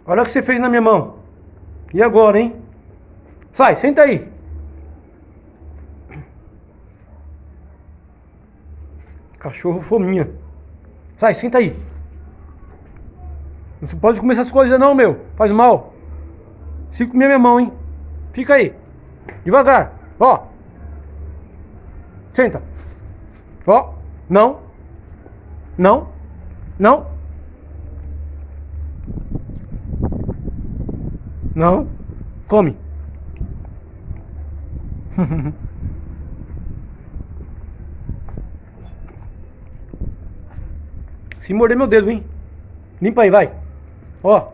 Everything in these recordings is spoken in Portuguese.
Olha o que você fez na minha mão. E agora, hein? Sai, senta aí. Cachorro fominha. Sai, senta aí. Não pode comer essas coisas não, meu. Faz mal. Se comer minha mão, hein? Fica aí. Devagar. Ó. Senta. Ó. Não. Não. Não. Não. Come. Se morder meu dedo, hein? Limpa aí, vai. Ó.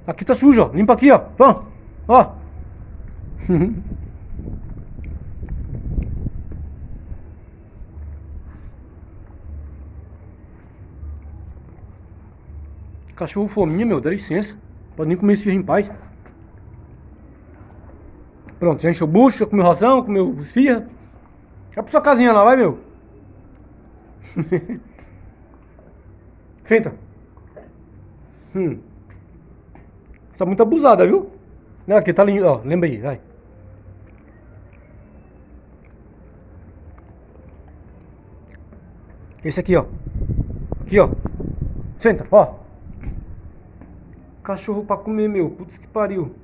Aqui tá sujo, ó. Limpa aqui, ó. Ó. Ó. Cachorro fominha, meu. Dá licença. Pode nem comer esse ferro em paz. Pronto, já encheu o bucho, já comeu ração, comeu esfirra. Vai pra sua casinha lá, vai, meu. Senta. Você tá muito abusada, viu? Não, aqui tá lindo, ó. Lembra aí, vai. Esse aqui, ó. Aqui, ó. Senta, ó. Cachorro pra comer, meu. Putz que pariu.